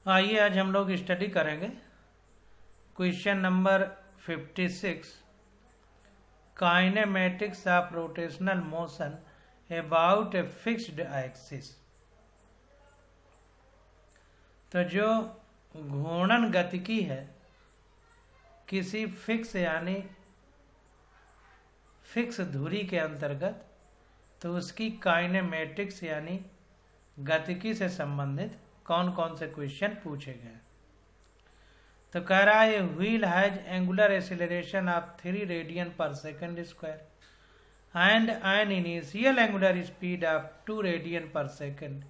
आइए आज हम लोग स्टडी करेंगे question number 56, kinematics of rotational motion about a fixed axis. तो जो घूर्णन गतिकी है किसी फिक्स यानी फिक्स धुरी के अंतर्गत, तो उसकी काइनेमेटिक्स यानी गतिकी से संबंधित कौन कौन से क्वेश्चन पूछे गए। तो कह रहा है wheel has angular acceleration of 3 radian per second square and an initial angular speed of 2 radian per second.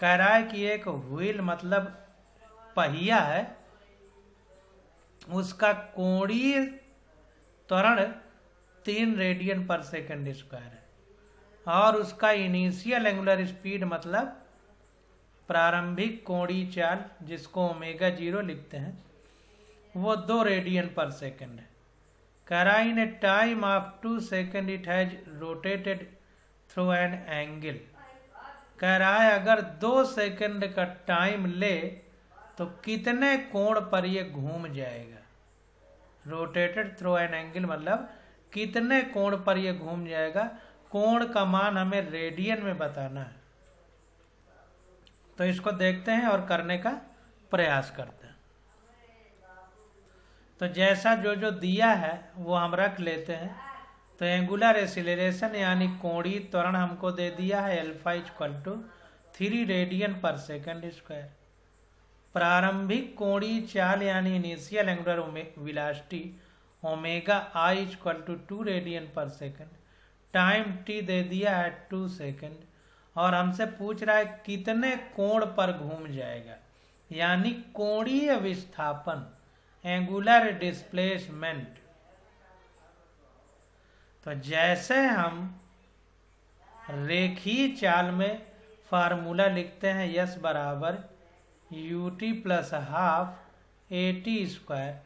कह रहा है कि एक व्हील मतलब पहिया है, उसका कोणीय त्वरण 3 रेडियन पर सेकंड स्क्वायर है और उसका इनिशियल एंगुलर स्पीड मतलब प्रारंभिक कोणीय चाल, जिसको ओमेगा 0 लिखते हैं, वो 2 रेडियन पर सेकंड है। कह रहा है in a time of 2 second it has rotated through an angle. कह रहा है अगर 2 सेकंड का टाइम ले तो कितने कोण पर ये घूम जाएगा। रोटेटेड थ्रू एन एंगल मतलब कितने कोण पर ये घूम जाएगा। कोण का मान हमें रेडियन में बताना है, तो इसको देखते हैं और करने का प्रयास करते हैं। तो जैसा जो दिया है वो हम रख लेते हैं। तो एंगुलर एक्सीलरेशन यानी कोणीय त्वरण हमको दे दिया है alpha equal to 3 radian per second square. प्रारंभिक कोणीय चाल यानी initial angular velocity omega I equal to 2 radian per second. Time T दे दिया है 2 सेकंड और हमसे पूछ रहा है कितने कोण पर घूम जाएगा, यानी कोणीय विस्थापन, एंगुलर डिस्प्लेसमेंट। तो जैसे हम रेखीय चाल में फार्मूला लिखते हैं यस बराबर ut plus half AT square,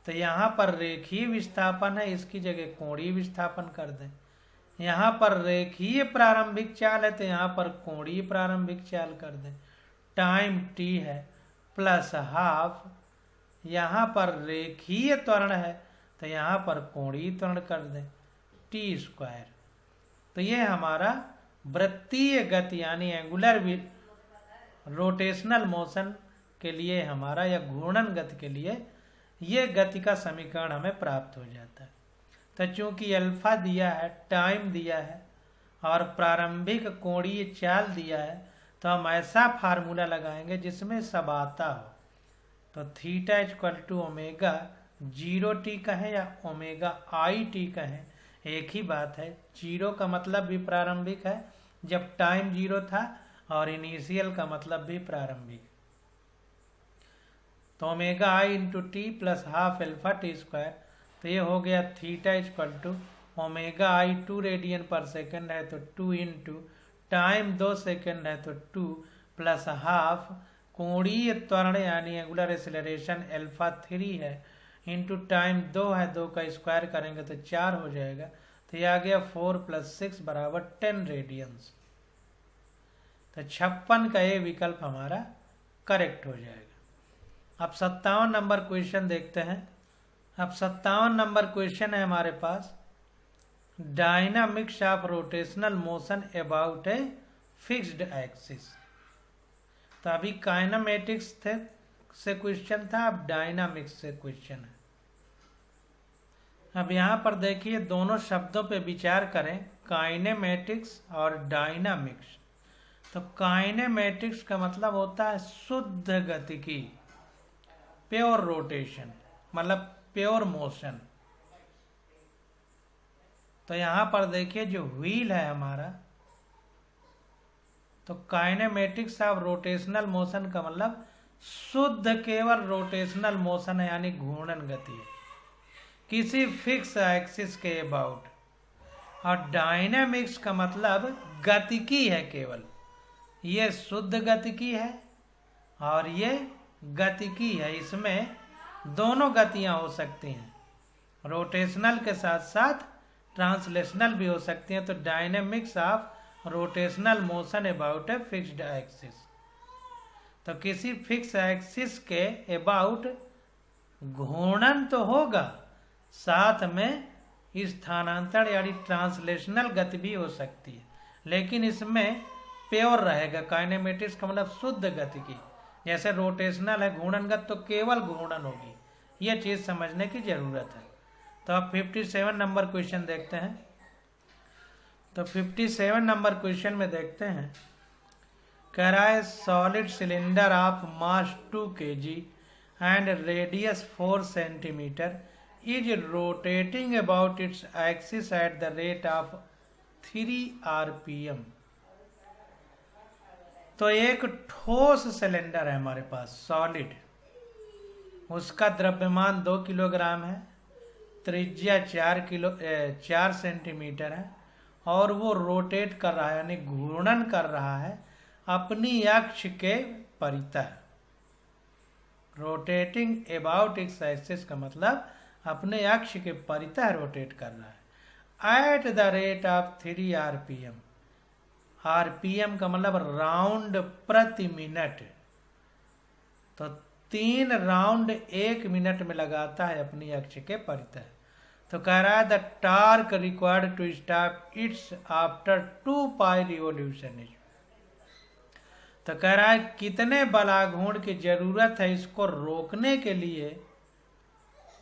तो यहाँ पर रेखीय विस्थापन है, इसकी जगह कोणीय विस्थापन कर दें। यहाँ पर रेखीय प्रारंभिक चाल है तो यहाँ पर कोणीय प्रारंभिक चाल कर दें। टाइम t है प्लस हाफ, यहाँ पर रेखीय त्वरण है तो यहाँ पर कोणीय त्वरण कर दें t स्क्वायर। तो ये हमारा वृत्तीय गति यानी एंगुलर रोटेशनल मोशन के लिए हमारा या घूर्णन गति के लिए ये गति का समीकरण हमें प्राप्त हो जाता है। तो चूंकि अल्फा दिया है, टाइम दिया है और प्रारंभिक कोणीय चाल दिया है, तो हम ऐसा फार्मूला लगाएंगे जिसमें सब आता हो। तो theta equal to omega 0t कहें या ओमेगा आई टी कहें, एक ही बात है। 0 का मतलब भी प्रारंभिक है जब टाइम 0 था, और इनिशियल का मतलब भी प्रारंभिक। तो omega I into T plus half alpha T square, तो ये हो गया theta equal to omega I 2 radian per second है तो 2 इंटू टाइम 2 सेकंड है तो 2 प्लस हाफ कोणीय त्वरण यानी एंगुलर एक्सीलरेशन अल्फा 3 है इंटू टाइम 2 है, 2 का स्क्वायर करेंगे तो 4 हो जाएगा। तो ये आ गया 4 प्लस 6 बराबर 10 रेडियंस। तो 56 का ये विकल्प हमारा करेक्ट हो जाएगा। अब 57 नंबर क्वेश्चन देखते हैं। अब 57 नंबर क्वेश्चन है हमारे पास, dynamics of rotational motion about a fixed axis. तो अभी काइनेमेटिक्स से क्वेश्चन था, अब डायनामिक्स से क्वेश्चन है। अब यहाँ पर देखिए दोनों शब्दों पे विचार करें, काइनेमेटिक्स और डायनामिक्स। तो काइनेमेटिक्स का मतलब होता है शुद्ध गतिकी, प्योर रोटेशन मतलब प्योर मोशन। तो यहाँ पर देखिए जो व्हील है हमारा, तो काइनेमेटिक्स ऑफ रोटेशनल मोशन का मतलब शुद्ध केवल रोटेशनल मोशन है यानी घूर्णन गति है किसी फिक्स एक्सिस के अबाउट। और डायनामिक्स का मतलब गतिकी है, केवल ये शुद्ध गतिकी है और ये गतिकी है। इसमें दोनों गतियां हो सकती हैं, रोटेशनल के साथ साथ ट्रांसलेशनल भी हो सकती हैं। तो dynamics of rotational motion about a fixed axis. तो किसी फिक्स एक्सिस के अबाउट घूर्णन तो होगा, साथ में स्थानांतरण यानी ट्रांसलेशनल गति भी हो सकती है, लेकिन इसमें प्योर रहेगा। काइनेमेटिक्स का मतलब शुद्ध गति की, जैसे रोटेशनल है घूर्णनगत तो केवल घूर्णन होगी, यह चीज समझने की जरूरत है। तो अब 57 नंबर क्वेश्चन देखते हैं। तो 57 नंबर क्वेश्चन में देखते हैं, कह रहा है solid cylinder of mass 2 kg and radius 4 centimetre is rotating about its axis at the rate of 3 RPM। तो एक ठोस सिलेंडर है हमारे पास सॉलिड, उसका द्रव्यमान 2 किलोग्राम है, त्रिज्या 4 सेंटीमीटर है, और वो रोटेट कर रहा है यानी घूर्णन कर रहा है अपनी अक्ष के परितः। रोटेटिंग अबाउट इट्स एक्सिस का मतलब अपने अक्ष के परितः रोटेट कर रहा है at the rate of 3 RPM। RPM का मतलब राउंड प्रति मिनट, तो 3 राउंड 1 मिनट में लगाता है अपनी अक्ष के परितः। तो कह रहा है the torque required to stop its after 2 pi revolution. तो कह रहा है कितने बलाघूर्ण की जरूरत है इसको रोकने के लिए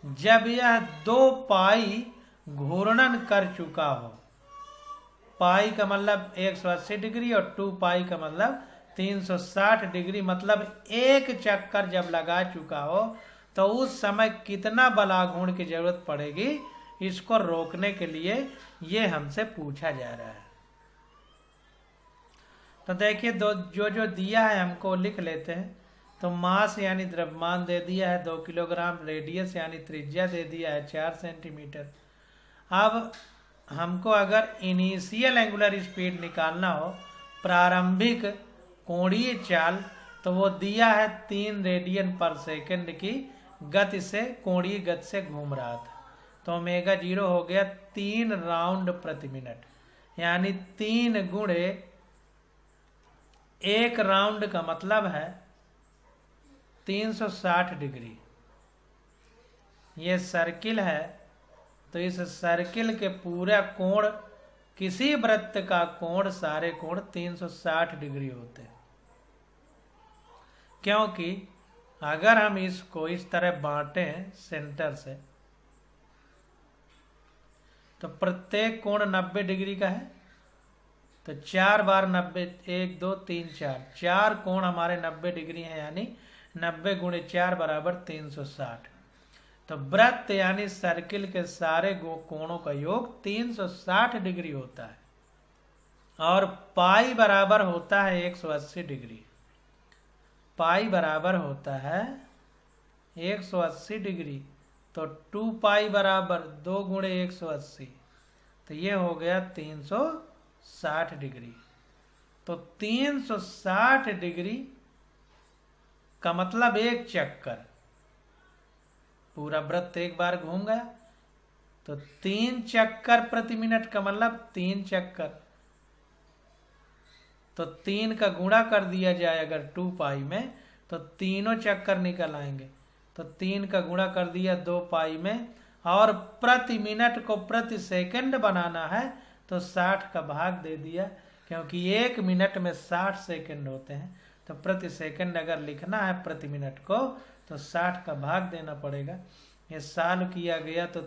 जब यह 2 पाई घूर्णन कर चुका हो। पाई का मतलब 180 डिग्री और 2 पाई का मतलब 360 डिग्री, मतलब एक चक्कर जब लगा चुका हो तो उस समय कितना बलाघूर्ण की जरूरत पड़ेगी इसको रोकने के लिए, ये हमसे पूछा जा रहा है। तो देखिए जो दिया है हमको लिख लेते हैं। तो मास यानी द्रव्यमान दे दिया है 2 किलोग्राम, रेडियस यानी त्रिज्या दे दिया है 4 सेंटीमीटर। अब हमको अगर इनिशियल एंगुलर स्पीड निकालना हो, प्रारंभिक कोणीय चाल, तो वो दिया है 3 रेडियन पर सेकंड की गति से, कोणीय गति से घूम रहा था। तो ओमेगा 0 हो गया 3 राउंड प्रति मिनट, यानी 3 गुणे 1 राउंड का मतलब है 360 डिग्री। ये सर्किल है, तो इस सर्किल के पूरा कोण, किसी वृत्त का कोण, सारे कोण 360 डिग्री होते हैं। क्योंकि अगर हम इसको इस तरह बांटें सेंटर से, तो प्रत्येक कोण 90 डिग्री का है। तो 4 बार 90, 1 2 3 4 कोण हमारे 90 डिग्री हैं, यानी 90 गुणे 4 बराबर 360। तो वृत्त यानी सर्किल के सारे कोणों का योग 360 डिग्री होता है, और पाई बराबर होता है 180 डिग्री। पाई बराबर होता है 180 डिग्री, तो 2 पाई बराबर 2 गुणे 180, तो ये हो गया 360 डिग्री। तो 360 डिग्री का मतलब एक चक्कर, पूरा वृत्त एक बार घूम गया, तो 3 चक्कर प्रति मिनट का मतलब 3 चक्कर। तो 3 का गुणा कर दिया जाए अगर 2 पाई में, तो तीनों चक्कर निकल आएंगे। तो 3 का गुणा कर दिया 2 पाई में, और प्रति मिनट को प्रति सेकंड बनाना है तो 60 का भाग दे दिया, क्योंकि 1 मिनट में 60 सेकंड होते हैं। तो प्रति सेकंड अगर लिखना है प्रति मिनट को, तो 60 का भाग देना पड़ेगा। ये सॉल्व किया गया तो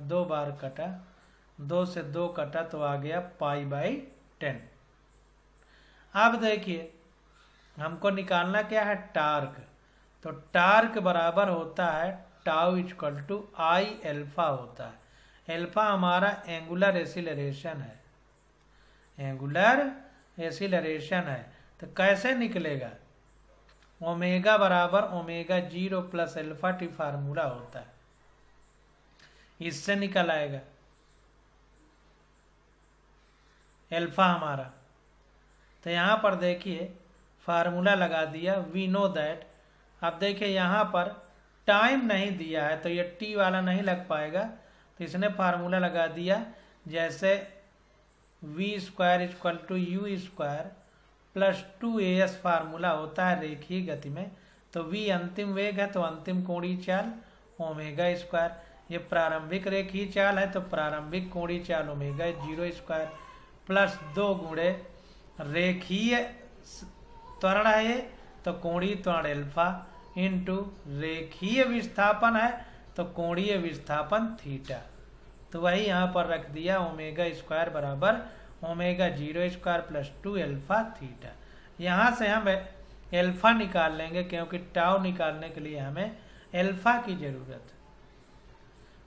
2 बार कटा, 2 से 2 कटा तो आ गया π/10। अब देखिए हमको निकालना क्या है, टार्क। तो टार्क बराबर होता है tau equal to I alpha होता है। एल्फा हमारा एंगुलर एसिलरेशन है, एंगुलर एसिलरेशन है। तो कैसे निकलेगा, ओमेगा बराबर omega 0 plus alpha T formula होता है, इससे निकल आएगा एल्फा हमारा। तो यहाँ पर देखिए फार्मूला लगा दिया, वी नो दैट। अब देखिए यहाँ पर टाइम नहीं दिया है तो ये टी वाला नहीं लग पाएगा, तो इसने फार्मूला लगा दिया जैसे v² equal to u² +2as formula होता है रेखीय गति में। तो v अंतिम वेग है तो अंतिम कोणीय चाल ओमेगा स्क्वायर, ये प्रारंभिक रेखीय चाल है तो प्रारंभिक कोणीय चाल ओमेगा 0 स्क्वायर, प्लस 2 गुणे रेखीय त्वरण है ये तो कोणीय त्वरण एल्फा, इंटू रेखीय विस्थापन है तो कोणीय विस्थापन थीटा। तो वही यहाँ पर रख दिया ओमेगा स्क्वायर बराबर omega 0 square plus 2 alpha theta. यहाँ से हम एल्फा निकाल लेंगे क्योंकि टाउ निकालने के लिए हमें एल्फा की जरूरत है।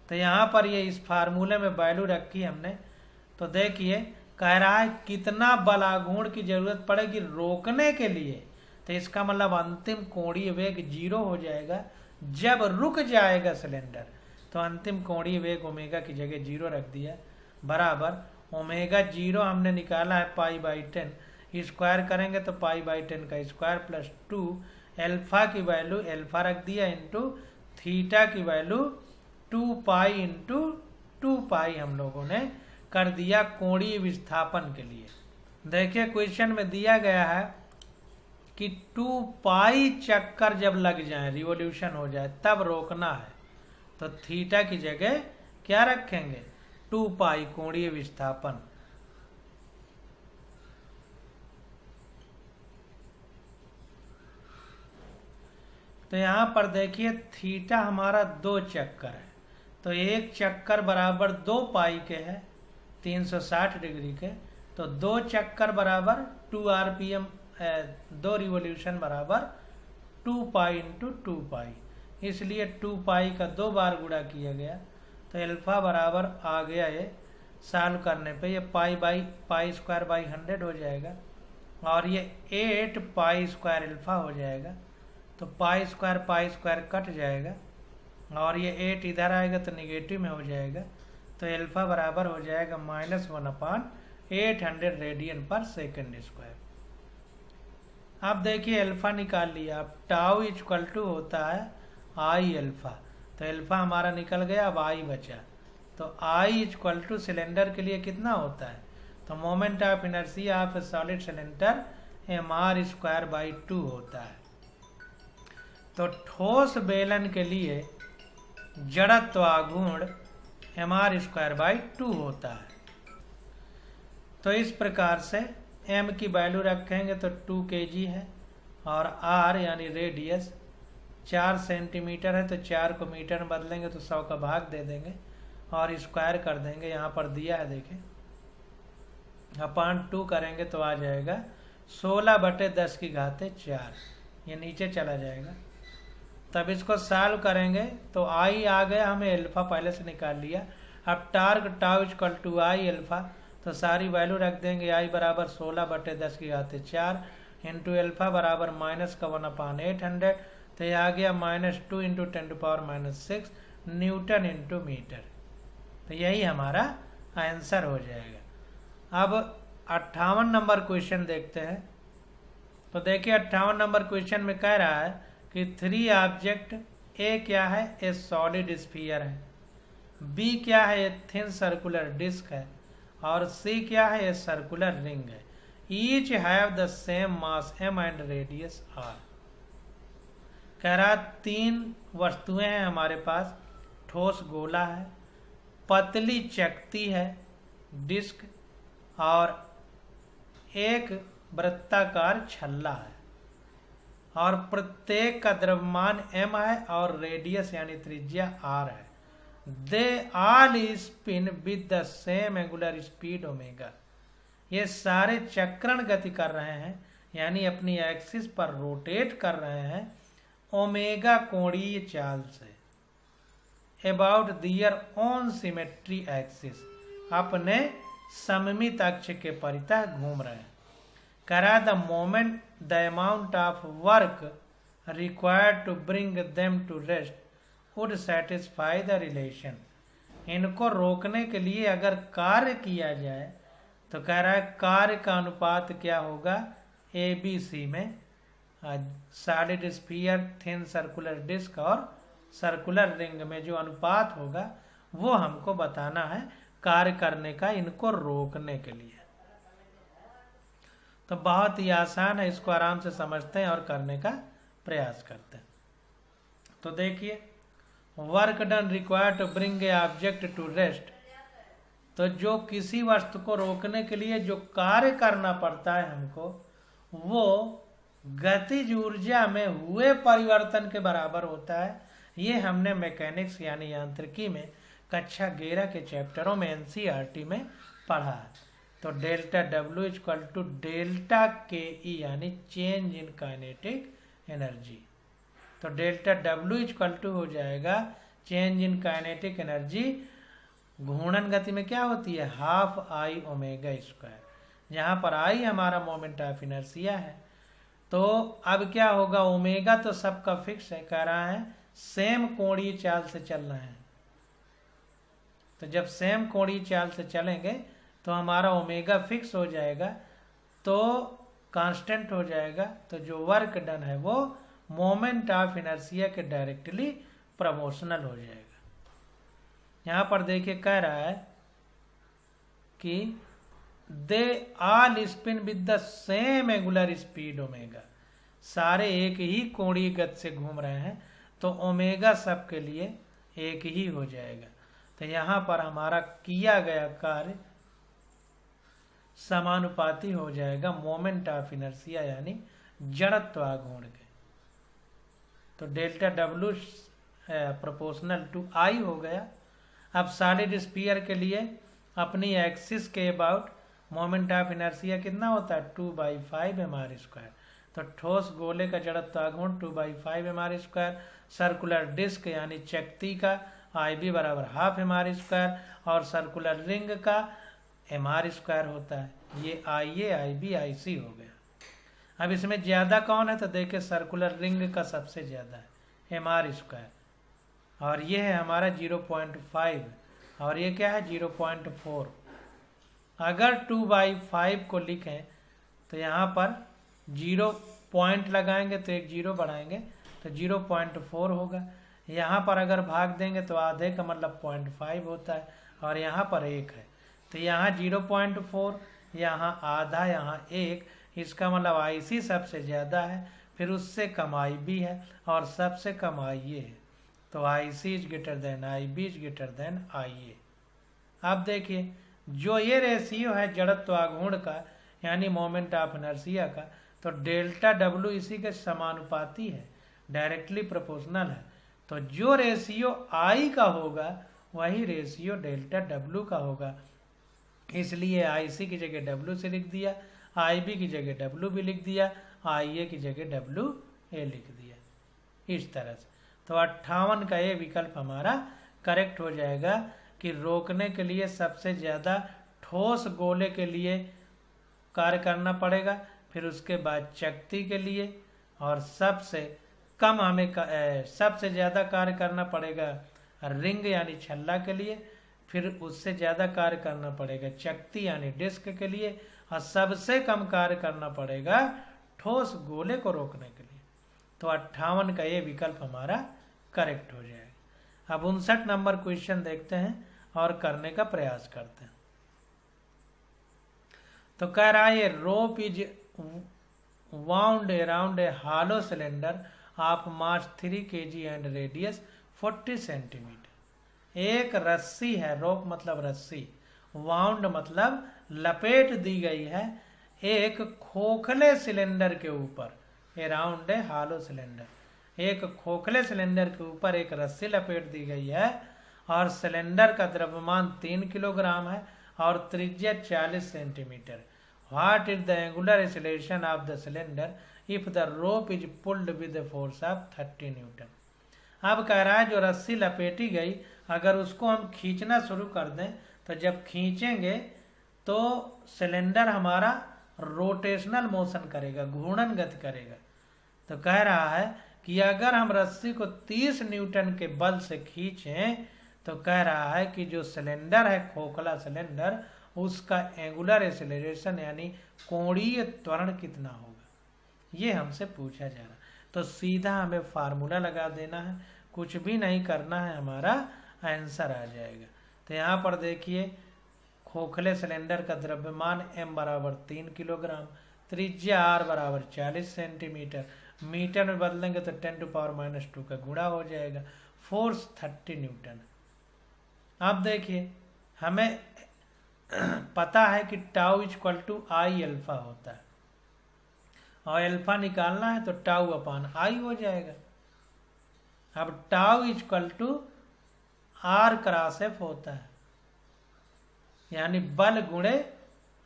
तो यहाँ पर ये इस फार्मूले में वैल्यू रखी हमने। तो देखिए कह रहा है कितना बल आघूर्ण की जरूरत पड़ेगी रोकने के लिए। तो इसका मतलब अंतिम कोणीय वेग 0 हो जाएगा जब रुक जाएगा सिलेंडर। तो अंतिम कोणीय वेग ओमेगा की जगह 0 रख दिया बराबर ओमेगा 0 हमने निकाला है π/10, स्क्वायर करेंगे तो π/10 का स्क्वायर प्लस 2 एल्फा की वैल्यू एल्फा रख दिया इंटू थीटा की वैल्यू 2π इंटू 2π हम लोगों ने कर दिया कोणीय विस्थापन के लिए। देखिए क्वेश्चन में दिया गया है कि 2π चक्कर जब लग जाए रिवॉल्यूशन हो जाए तब रोकना है। तो थीटा की जगह क्या रखेंगे 2π कोणीय विस्थापन। तो यहाँ पर देखिए थीटा हमारा 2 चक्कर है तो एक चक्कर बराबर 2π के है 360 डिग्री के। तो 2 चक्कर बराबर 2 RPM 2 रिवॉल्यूशन बराबर 2π इंटू 2π, इसलिए 2π का 2 बार गुणा किया गया। तो एल्फा बराबर आ गया ये सॉल्व करने पे ये पाई स्क्वायर बाई 100 हो जाएगा और ये 8π स्क्वायर एल्फा हो जाएगा। तो पाई स्क्वायर कट जाएगा और ये 8 इधर आएगा तो निगेटिव में हो जाएगा। तो एल्फा बराबर हो जाएगा -1/800 रेडियन पर सेकंड स्क्वायर। अब देखिए एल्फा निकाल लिया। अब टाउ इक्वल टू होता है आई एल्फा। तो एल्फा हमारा निकल गया, अब आई बचा। तो आई इक्वल टू सिलेंडर के लिए कितना होता है तो moment of inertia of solid cylinder mr²/2 होता है। तो ठोस बेलन के लिए जड़त्व आघूर्ण mr²/2 होता है। तो इस प्रकार से m की वैल्यू रखेंगे तो 2 kg है और r यानी रेडियस 4 सेंटीमीटर है तो 4 को मीटर में बदलेंगे तो 100 का भाग दे देंगे और स्क्वायर कर देंगे। यहाँ पर दिया है देखें अपॉन 2 करेंगे तो आ जाएगा 16/10⁴ ये नीचे चला जाएगा। तब इसको सॉल्व करेंगे तो आई आ गया, हमें एल्फा पहले से निकाल लिया। अब torque tau equal to I alpha तो सारी वैल्यू रख देंगे। आई बराबर 16/10⁴ इंटू एल्फा बराबर -1/800 तो ये आ गया -2 इंटू 10⁻⁻6 न्यूटन इंटू मीटर। तो यही हमारा आंसर हो जाएगा। अब 58 नंबर क्वेश्चन देखते हैं। तो देखिए 58 नंबर क्वेश्चन में कह रहा है कि 3 ऑब्जेक्ट ए क्या है ए सॉलिड स्फीयर है, बी क्या है ए थिन सर्कुलर डिस्क है और सी क्या है ए सर्कुलर रिंग है। Each have the same mass m and radius r। कह रहा 3 वस्तुएं हैं हमारे पास, ठोस गोला है, पतली चकती है डिस्क और एक वृत्ताकार छल्ला है और प्रत्येक का द्रव्यमान m है और रेडियस यानी त्रिज्या r है। They all spin with the same angular speed omega. ये सारे चक्रण गति कर रहे हैं यानी अपनी एक्सिस पर रोटेट कर रहे हैं ओमेगा कोणीय चाल से about their own symmetry axis, अपने सममित अक्ष के परितः घूम रहे हैं। करा the moment the amount of work required to bring them to rest would satisfy the relation. इनको रोकने के लिए अगर कार्य किया जाए तो कह रहा है कार्य का अनुपात क्या होगा ABC में solid sphere, thin circular disc और सर्कुलर रिंग में जो अनुपात होगा वो हमको बताना है कार्य करने का इनको रोकने के लिए। तो बहुत ही आसान है, इसको आराम से समझते हैं और करने का प्रयास करते हैं। तो देखिए, work done required to bring a object to rest. तो जो किसी वस्तु को रोकने के लिए जो कार्य करना पड़ता है हमको, वो गतिज ऊर्जा में हुए परिवर्तन के बराबर होता है। ये हमने मैकेनिक्स यानी यांत्रिकी में कक्षा 11 के चैप्टरों में एनसीईआरटी में पढ़ा है। तो delta W equal to delta K E यानी चेंज इन काइनेटिक एनर्जी। तो डेल्टा डब्ल्यू इक्वल टू हो जाएगा चेंज इन काइनेटिक एनर्जी, घूर्णन गति में क्या होती है, हाफ आई ओमेगा स्क्वायर, जहाँ पर आई हमारा मोमेंट ऑफ इनर्शिया है। तो अब क्या होगा, ओमेगा तो सबका फिक्स है, कह रहा है सेम कोणीय चाल से चलना है। तो जब सेम कोणीय चाल से चलेंगे तो हमारा ओमेगा फिक्स हो जाएगा, तो कांस्टेंट हो जाएगा। तो जो वर्क डन है वो मोमेंट ऑफ इनर्शिया के डायरेक्टली प्रोपोर्शनल हो जाएगा। यहाँ पर देखिए कह रहा है कि they all spin with the same angular speed omega, सारे एक ही कोणीय गति से घूम रहे हैं, तो ओमेगा सबके लिए एक ही हो जाएगा। तो यहाँ पर हमारा किया गया कार्य समानुपाती हो जाएगा मोमेंट ऑफ इनर्शिया यानी जड़त्वाघूर्ण के। तो डेल्टा डब्ल्यू प्रोपोर्शनल टू आई हो गया। अब सॉलिड स्फीयर के लिए अपनी एक्सिस के अबाउट मोमेंट ऑफ इनर्शिया कितना होता है, 2/5 mr²। तो ठोस गोले का जड़त्वाघूर्ण 2/5 mr², सर्कुलर डिस्क यानी चकती का IB बराबर हाफ mr², और सर्कुलर रिंग का mr² होता है। ये IA IB IC हो गया। अब इसमें ज्यादा कौन है, तो देखिए सर्कुलर रिंग का सबसे ज्यादा है mr², और ये है हमारा 0.5, और ये क्या है 0.4। अगर 2/5 को लिखें तो यहाँ पर 0 पॉइंट लगाएंगे तो एक 0 बढ़ाएंगे तो 0.4 होगा। यहाँ पर अगर भाग देंगे तो आधे का मतलब 0.5 होता है, और यहाँ पर 1 है, तो यहाँ 0.4, यहाँ आधा, यहाँ 1, इसका मतलब IC सबसे ज़्यादा है, फिर उससे कम IB है, और सबसे कम IA है। तो IC is greater than IB is greater than IA। अब देखिए जो ये रेशियो है जड़त्वाघूर्ण का यानी मोमेंट ऑफ इनर्शिया का, तो डेल्टा डब्ल्यू इसी के समानुपाती है, डायरेक्टली प्रोपोर्शनल है। तो जो रेशियो आई का होगा वही रेशियो डेल्टा डब्ल्यू का होगा, इसलिए IC की जगह डब्ल्यू से लिख दिया, IB की जगह डब्ल्यू भी लिख दिया, IA की जगह WA लिख दिया, इस तरह से। तो 58 का ये विकल्प हमारा करेक्ट हो जाएगा कि रोकने के लिए सबसे ज़्यादा ठोस गोले के लिए कार्य करना पड़ेगा, फिर उसके बाद चकती के लिए, और सबसे कम हमें सबसे ज़्यादा कार्य करना पड़ेगा रिंग यानी छल्ला के लिए, फिर उससे ज़्यादा कार्य करना पड़ेगा चकती यानी डिस्क के लिए, और सबसे कम कार्य करना पड़ेगा ठोस गोले को रोकने के लिए। तो 58 का ये विकल्प हमारा करेक्ट हो जाएगा। अब 59 नंबर क्वेश्चन देखते हैं और करने का प्रयास करते हैं। तो कह रहा है rope is wound around a hollow cylinder of mass 3 kg and radius 40 centimetre. एक रस्सी है, रोप मतलब रस्सी, वाउंड मतलब लपेट दी गई है एक खोखले सिलेंडर के ऊपर, अराउंड ए हॉलो सिलेंडर, एक खोखले सिलेंडर के ऊपर एक रस्सी लपेट दी गई है, और सिलेंडर का द्रव्यमान 3 किलोग्राम है और त्रिज्या 40 centimetre. What is the angular acceleration of the cylinder if the rope is pulled with the force of 30 newton. अब कह रहा है जो रस्सी लपेटी गई अगर उसको हम खींचना शुरू कर दें तो जब खींचेंगे तो सिलेंडर हमारा रोटेशनल मोशन करेगा, घूर्णन गति करेगा। तो कह रहा है कि अगर हम रस्सी को 30 न्यूटन के बल से खींचें तो कह रहा है कि जो सिलेंडर है खोखला सिलेंडर उसका एंगुलर एक्सीलरेशन यानी कोणीय त्वरण कितना होगा, ये हमसे पूछा जा रहा है। तो सीधा हमें फार्मूला लगा देना है, कुछ भी नहीं करना है, हमारा आंसर आ जाएगा। तो यहाँ पर देखिए खोखले सिलेंडर का द्रव्यमान m बराबर 3 किलोग्राम, त्रिज्या r बराबर 40 सेंटीमीटर, मीटर में बदलेंगे तो 10⁻⁻² का गुणा हो जाएगा। Force 30 newton. अब देखिए हमें पता है कि tau equal to I alpha होता है, और एल्फा निकालना है तो टाउ अपान आई हो जाएगा। अब tau equal to R cross F होता है, यानी बल गुणे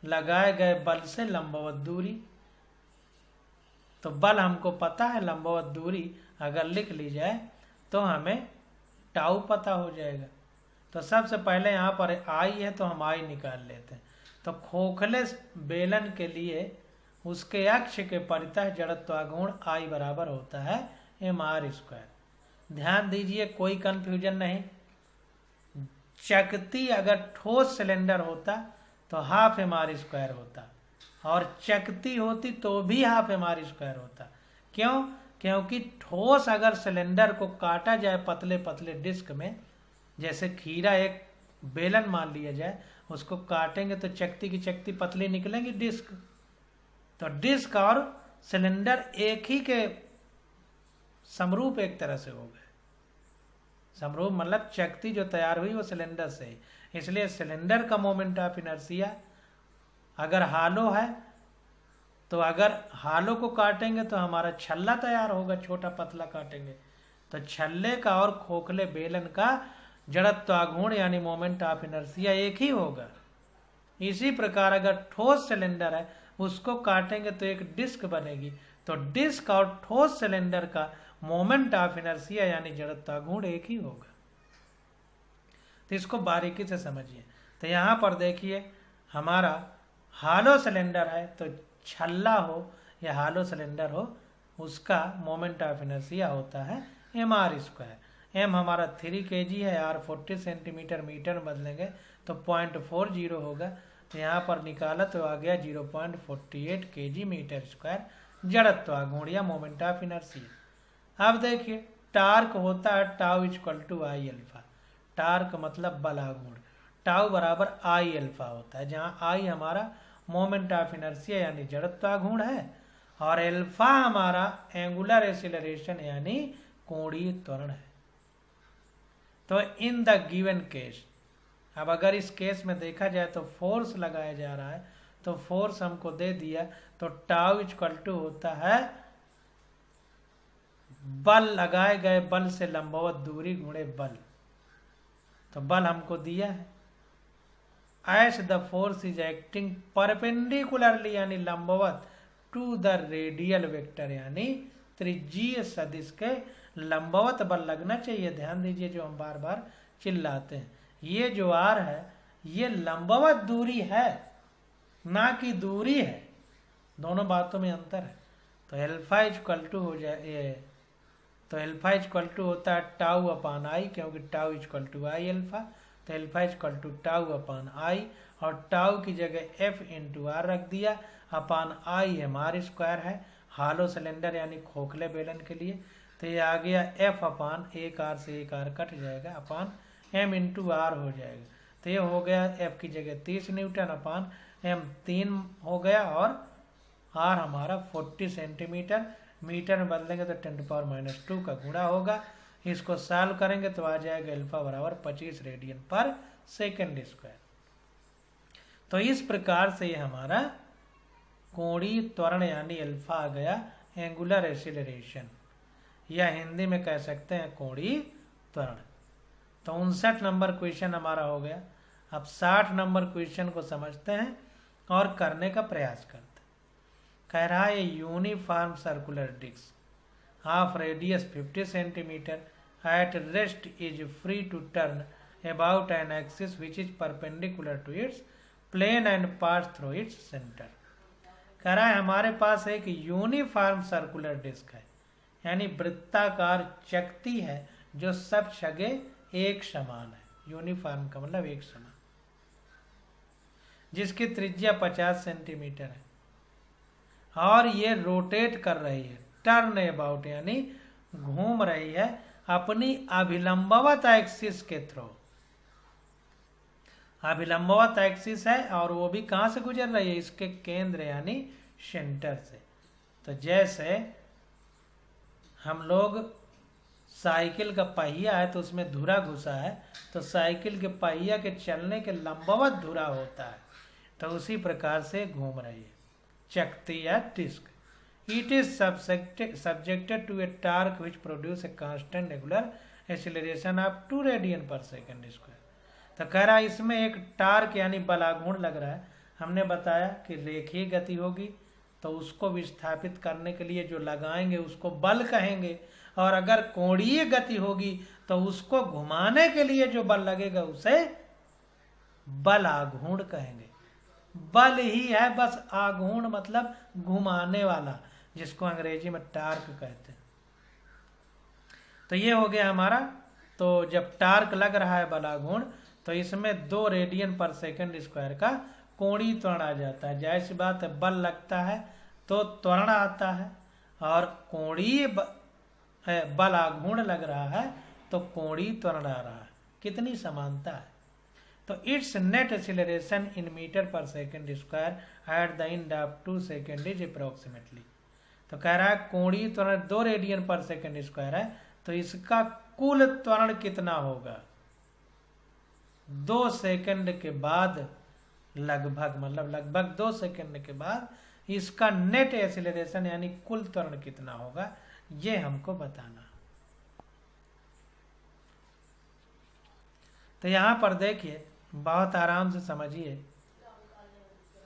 लगाए गए बल से लंबवत दूरी। तो बल हमको पता है, लंबवत दूरी अगर लिख ली जाए तो हमें टाउ पता हो जाएगा। तो सबसे पहले यहाँ पर आई है तो हम आई निकाल लेते हैं। तो खोखले बेलन के लिए उसके अक्ष के परितः जड़त्वाघूर्ण आई बराबर होता है mr²। ध्यान दीजिए कोई कंफ्यूजन नहीं। चकती अगर ठोस सिलेंडर होता तो हाफ mr² होता, और चकती होती तो भी हाफ mr² होता। क्यों? क्योंकि ठोस अगर सिलेंडर को काटा जाए पतले पतले डिस्क में, जैसे खीरा एक बेलन मान लिया जाए, उसको काटेंगे तो चकती की चकती पतली निकलेंगी डिस्क। तो डिस्क और सिलेंडर एक ही के समरूप एक तरह से हो गए। समरूप मतलब चकती जो तैयार हुई वो सिलेंडर से ही, इसलिए सिलेंडर का मोमेंट ऑफ इनर्शिया अगर हालो है तो अगर हालो को काटेंगे तो हमारा छल्ला तैयार होगा, छोटा पतला काटेंगे तो छल्ले का और खोखले बेलन का जड़त्वाघूर्ण यानी मोमेंट ऑफ इनर्शिया एक ही होगा। इसी प्रकार अगर ठोस सिलेंडर है उसको काटेंगे तो एक डिस्क बनेगी, तो डिस्क और ठोस सिलेंडर का मोमेंट ऑफ इनर्शिया यानी जड़त्वाघूर्ण एक ही होगा। तो इसको बारीकी से समझिए। तो यहाँ पर देखिए हमारा हालो सिलेंडर है तो छल्ला हो या हालो सिलेंडर हो, उसका मोमेंट ऑफ इनर्शिया होता है mr²। m हमारा 3 kg है, r 40 सेंटीमीटर, मीटर में बदलेंगे तो 0.40 होगा। तो यहाँ पर निकाला तो आ गया 0.48 kg मीटर स्क्वायर जड़त्वाघूर्ण या मोमेंट ऑफ इनर्शिया। अब देखिए टार्क होता है tau equal to I alpha. Torque मतलब बलाघूर्ण, टाउ बराबर आई एल्फा होता है, जहाँ आई हमारा मोमेंट ऑफ इनर्शिया यानी जड़त्वाघूर्ण है, और एल्फा हमारा एंगुलर एक्सीलरेशन यानी कोणीय त्वरण है। तो इन द गिवन केस, अब अगर इस केस में देखा जाए तो फोर्स लगाया जा रहा है, तो फोर्स हमको दे दिया तो टाउ इक्वल टू होता है बल लगाए गए बल से लंबवत दूरी गुणे बल। तो बल हमको दिया है, as the force is acting perpendicularly यानी लंबवत टू द रेडियल वेक्टर यानी त्रिज्यीय सदिश के लंबवत बल लगना चाहिए। ध्यान दीजिए जो हम बार बार चिल्लाते हैं, ये जो आर है ये लंबवत दूरी है ना कि दूरी है, दोनों बातों में अंतर है। तो एल्फा इक्वल टू हो जाए, तो एल्फा इक्वल टू होता है टाउ अपान आई, क्योंकि tau equal to I alpha. तो alpha equal to tau upon I, और टाउ की जगह एफ इंटू आर रख दिया, अपान आई mr² है हालो सिलेंडर यानी खोखले बेलन के लिए। तो ये आ गया एफ अपान एक आर से एक आर कट जाएगा, अपान एम इंटू आर हो जाएगा। तो ये हो गया एफ की जगह 30 न्यूटन अपान एम 3 हो गया, और आर हमारा 40 सेंटीमीटर, मीटर में बदलेंगे तो 10⁻⁻² का गुणा होगा। इसको सॉल्व करेंगे तो आ जाएगा एल्फा बराबर 25 रेडियन पर सेकेंड स्क्वायर। तो इस प्रकार से ये हमारा कोणीय त्वरण यानी एल्फा आ गया, एंगुलर एक्सीलरेशन, या हिंदी में कह सकते हैं कोणीय त्वरण। तो 59 नंबर क्वेश्चन हमारा हो गया। अब 60 नंबर क्वेश्चन को समझते हैं और करने का प्रयास करते हैं। कह रहा है uniform circular disc of radius 50 centimetre at rest is free to turn about an axis which is perpendicular to its plane and pass through its centre. कह रहा है हमारे पास एक यूनिफॉर्म सर्कुलर डिस्क है, यानी वृत्ताकार चकती है जो सब जगह एक समान है। यूनिफॉर्म का मतलब एक समान, जिसकी त्रिज्या 50 सेंटीमीटर है, और ये रोटेट कर रही है, टर्न अबाउट यानी घूम रही है अपनी अभिलंबवत एक्सिस के थ्रू। अभिलंबवत एक्सिस है और वो भी कहां से गुजर रही है, इसके केंद्र यानी सेंटर से। तो जैसे हम लोग साइकिल का पहिया है तो उसमें धुरा घुसा है, तो साइकिल के पहिया के चलने के लंबवत धुरा होता है, तो उसी प्रकार से घूम रही है चकती या disc. It is subjected to a torque which produce a constant regular acceleration of 2 radian per second square. तो कह रहा है इसमें एक टार्क यानी बलाघूर्ण लग रहा है। हमने बताया कि रेखीय गति होगी तो उसको विस्थापित करने के लिए जो लगाएंगे उसको बल कहेंगे, और अगर कोणीय गति होगी तो उसको घुमाने के लिए जो बल लगेगा उसे बल आघूर्ण कहेंगे। बल ही है बस, आघूर्ण मतलब घुमाने वाला, जिसको अंग्रेजी में टार्क कहते हैं। तो ये हो गया हमारा। तो जब टार्क लग रहा है बलाघूर्ण तो इसमें 2 रेडियन पर सेकंड स्क्वायर का कोणीय त्वरण आ जाता है। जाहिर सी बात है, बल लगता है तो त्वरण आता है, और कोणीय बल आघूर्ण लग रहा है तो कोणीय त्वरण आ रहा है। कितनी समानता है। तो it's net acceleration in metre per second square at the end of 2 second is approximately. तो कह रहा है कोणीय त्वरण 2 रेडियन पर सेकंड स्क्वायर है, तो इसका कुल त्वरण कितना होगा 2 सेकंड के बाद, लगभग मतलब लगभग 2 सेकंड के बाद इसका नेट एक्सीलरेशन यानी कुल त्वरण कितना होगा, ये हमको बताना। तो यहां पर देखिए, बहुत आराम से समझिए।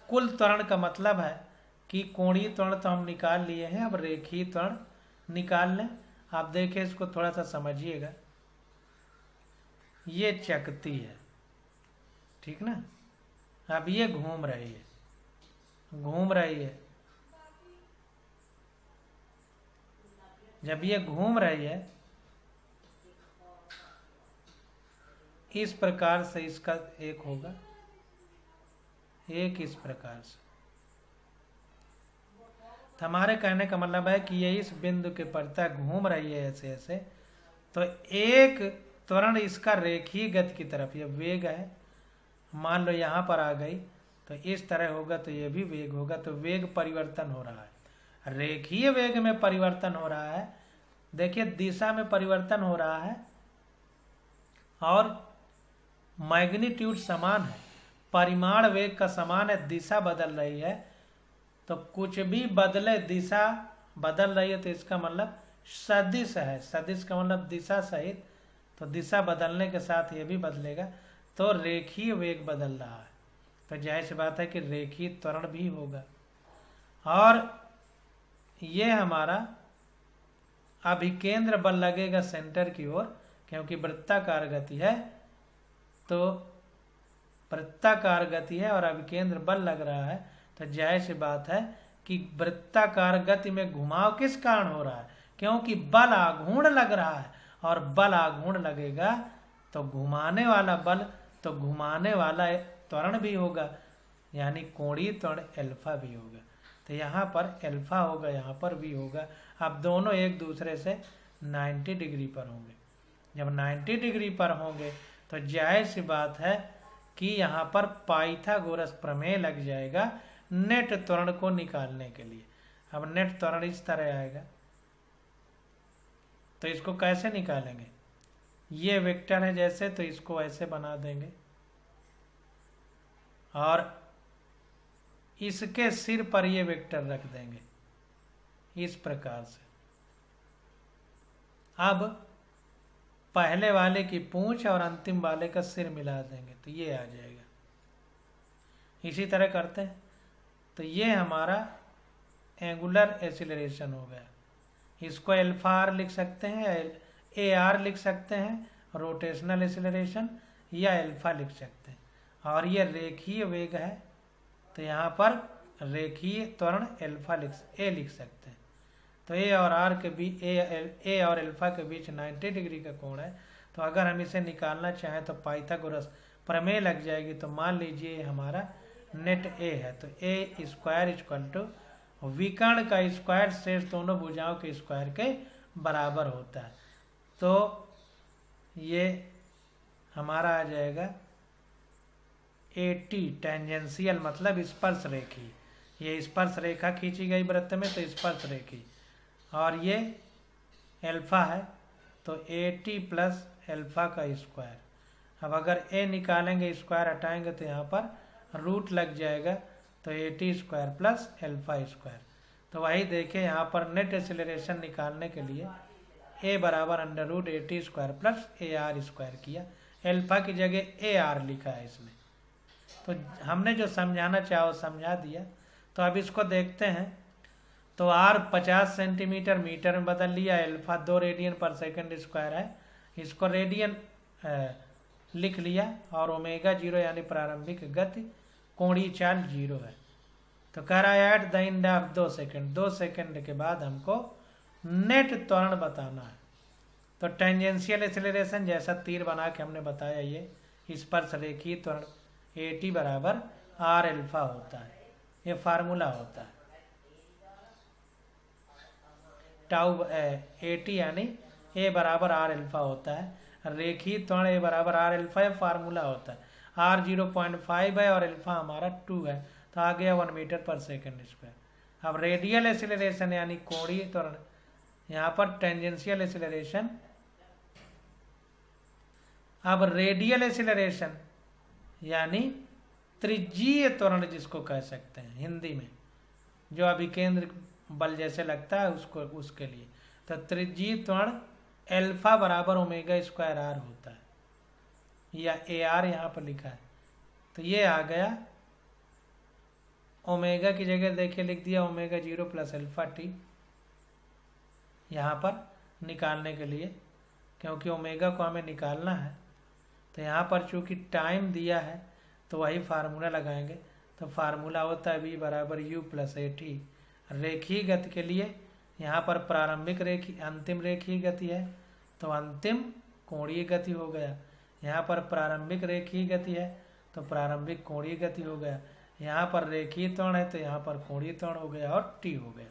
कुल त्वरण का मतलब है कि कोणीय त्वरण तो हम निकाल लिए हैं, अब रेखीय त्वरण निकाल लें। आप देखिए, इसको थोड़ा सा समझिएगा। ये चकती है, ठीक ना। अब ये घूम रही है, घूम रही है। जब ये घूम रही है इस प्रकार से, इसका एक होगा, एक इस प्रकार से। तो हमारे कहने का मतलब है कि ये इस बिंदु के पड़ता घूम रही है ऐसे ऐसे, तो एक त्वरण इसका रेखीय गति की तरफ, ये वेग है, मान लो यहाँ पर आ गई तो इस तरह होगा, तो ये भी वेग होगा। तो वेग परिवर्तन हो रहा है, रेखीय वेग में परिवर्तन हो रहा है। देखिए दिशा में परिवर्तन हो रहा है और मैग्नीट्यूड समान है, परिमाण वेग का समान है, दिशा बदल रही है। तो कुछ भी बदले, दिशा बदल रही है तो इसका मतलब सदिश है। सदिश का मतलब दिशा सहित, तो दिशा बदलने के साथ ये भी बदलेगा, तो रेखीय वेग बदल रहा है। तो जाहिर सी बात है कि रेखीय त्वरण भी होगा। और ये हमारा अभिकेंद्र बल लगेगा सेंटर की ओर, क्योंकि वृत्ताकार गति है, तो वृत्ताकार गति है और अभिकेंद्र बल लग रहा है। तो जाहिर सी बात है कि वृत्ताकार गति में घुमाव किस कारण हो रहा है, क्योंकि बल आघूर्ण लग रहा है, और बल आघूर्ण लगेगा तो घुमाने वाला बल, तो घुमाने वाला त्वरण भी होगा, यानी कोणीय त्वरण एल्फा भी होगा। तो यहाँ पर एल्फा होगा, यहाँ पर भी होगा। अब दोनों एक दूसरे से 90 डिग्री पर होंगे। जब 90 डिग्री पर होंगे तो जाहिर सी बात है कि यहाँ पर पाइथागोरस प्रमेय लग जाएगा नेट त्वरण को निकालने के लिए। अब नेट त्वरण इस तरह आएगा, तो इसको कैसे निकालेंगे, ये वेक्टर है जैसे, तो इसको ऐसे बना देंगे और इसके सिर पर ये वेक्टर रख देंगे इस प्रकार से। अब पहले वाले की पूंछ और अंतिम वाले का सिर मिला देंगे तो ये आ जाएगा। इसी तरह करते हैं, तो ये हमारा एंगुलर एक्सीलरेशन हो गया। इसको एल्फा आर लिख सकते हैं, ए आर लिख सकते हैं, रोटेशनल एक्सीलरेशन, या एल्फा लिख सकते हैं। और ये रेखीय वेग है, तो यहाँ पर रेखीय त्वरण एल्फा ए लिख सकते हैं। तो ए और आर के बीच, ए और एल्फा के बीच 90 डिग्री का कोण है। तो अगर हम इसे निकालना चाहें तो पाइथागोरस प्रमेय लग जाएगी। तो मान लीजिए हमारा नेट ए है, तो ए स्क्वायर इक्वल टू विकर्ण का स्क्वायर शेष दोनों भुजाओं के स्क्वायर के बराबर होता है। तो ये हमारा आ जाएगा 80 टेंजेंशियल मतलब स्पर्श रेखी, ये स्पर्श रेखा खींची गई वृत्त में तो स्पर्श रेखी, और ये एल्फा है तो AT प्लस एल्फा का स्क्वायर। अब अगर ए निकालेंगे, स्क्वायर हटाएंगे तो यहाँ पर रूट लग जाएगा, तो AT square plus alpha square. तो वही देखिए यहाँ पर नेट एक्सेलरेशन निकालने के लिए ए बराबर under root AT square plus AR square किया, एल्फा की जगह AR लिखा है इसमें। तो हमने जो समझाना चाहा वो समझा दिया। तो अब इसको देखते हैं। तो R 50 सेंटीमीटर मीटर में बदल लिया, alpha 2 radian per second square है, इसको रेडियन लिख लिया, और ओमेगा 0 यानी प्रारंभिक गति कोणीय चाल 0 है। तो कह रहा है eight the end of 2 second, 2 second के बाद हमको नेट त्वरण बताना है। तो टेंजेंशियल एक्सेलरेशन जैसा तीर बना के हमने बताया, ये स्पर्श रेखीय त्वरण AT बराबर R एल्फा होता है, ये फार्मूला होता है। टाउ AT यानी A बराबर R एल्फा होता है, रेखीय त्वरण A बराबर R एल्फा है, फार्मूला होता है। R 0.5 है और एल्फा हमारा 2 है, तो आ गया 1 मीटर पर सेकंड स्क्वायर। अब रेडियल एक्सेलरेशन यानी कोणीय त्वरण, यहाँ पर टेंजेंशियल एक्सेलरेशन, अब रेडियल एक्सेलरेशन यानी त्रिज्यीय त्वरण जिसको कह सकते हैं हिंदी में, जो अभिकेंद्र बल जैसे लगता है उसको, उसके लिए। तो त्रिज्यीय त्वरण एल्फा बराबर ओमेगा स्क्वायर R होता है, या AR यहाँ पर लिखा है। तो ये आ गया, ओमेगा की जगह देखिए लिख दिया ओमेगा 0 प्लस एल्फा T यहाँ पर निकालने के लिए, क्योंकि ओमेगा को हमें निकालना है। तो यहाँ पर चूंकि टाइम दिया है तो वही फार्मूला लगाएंगे। तो फार्मूला होता है V बराबर U प्लस AT। रेखीय गति के लिए यहाँ पर प्रारंभिक अंतिम रेखीय गति है, तो अंतिम कोणीय गति हो गया। यहाँ पर प्रारंभिक रेखीय गति है तो प्रारंभिक कोणीय गति हो गया। यहाँ पर रेखीय त्वरण है तो यहाँ पर कोणीय त्वरण हो गया और T हो गया।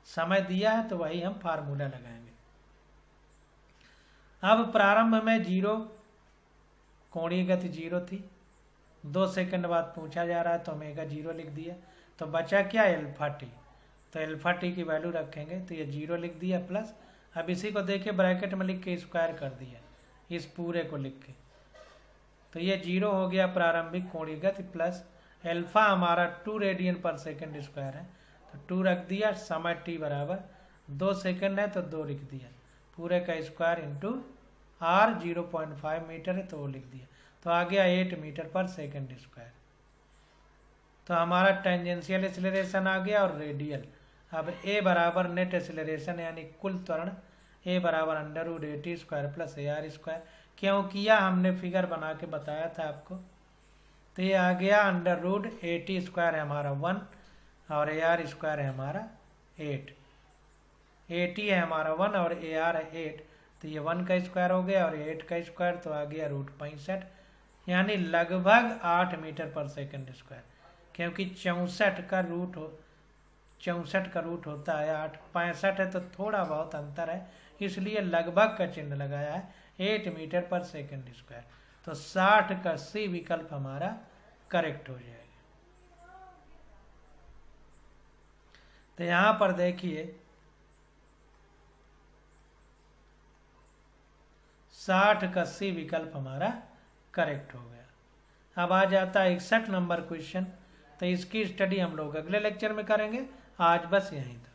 समय दिया है तो वही हम फार्मूला लगाएंगे। अब प्रारंभ में 0, कोणीय गति 0 थी, 2 सेकंड बाद पूछा जा रहा है तो ओमेगा 0 लिख दिया। तो बचा क्या, एल्फा T। तो एल्फा T की वैल्यू रखेंगे तो ये 0 लिख दिया प्लस, अब इसी को देखिए ब्रैकेट में लिख के स्क्वायर कर दिया, इस पूरे को लिख के। तो ये 0 हो गया प्रारंभिक कोणीय गति प्लस एल्फा हमारा 2 रेडियन पर सेकंड स्क्वायर है, तो 2 रख दिया। समय T बराबर 2 सेकंड है तो 2 लिख दिया, पूरे का स्क्वायर इंटू R 0.5 मीटर है तो वो लिख दिया। तो आ गया 8 मीटर पर सेकंड स्क्वायर। तो हमारा टेंजेंशियल एक्सेलरेशन आ गया और रेडियल। अब A बराबर नेट एक्सेलरेशन यानी कुल त्वरण A बराबर under root AT square plus AR square. क्यों किया, हमने फिगर बना के बताया था आपको। तो ये आ गया अंडर रूट AT स्क्वायर है हमारा 1 और AR स्क्वायर है हमारा 8। AT है हमारा 1 और AR है 8, तो ये 1 का स्क्वायर हो गया और 8 का स्क्वायर, तो आ गया रूट 65, यानी लगभग 8 मीटर पर सेकंड स्क्वायर। क्योंकि 64 का रूट होता है 8, 65 है तो थोड़ा बहुत अंतर है, इसलिए लगभग का चिन्ह लगाया है 8 मीटर पर सेकंड स्क्वायर। तो 60 का C विकल्प हमारा करेक्ट हो जाएगा। तो यहां पर देखिए 60 का C विकल्प हमारा करेक्ट हो गया। अब आ जाता है 61 नंबर क्वेश्चन। तो इसकी स्टडी हम लोग अगले लेक्चर में करेंगे, आज बस यहीं तक।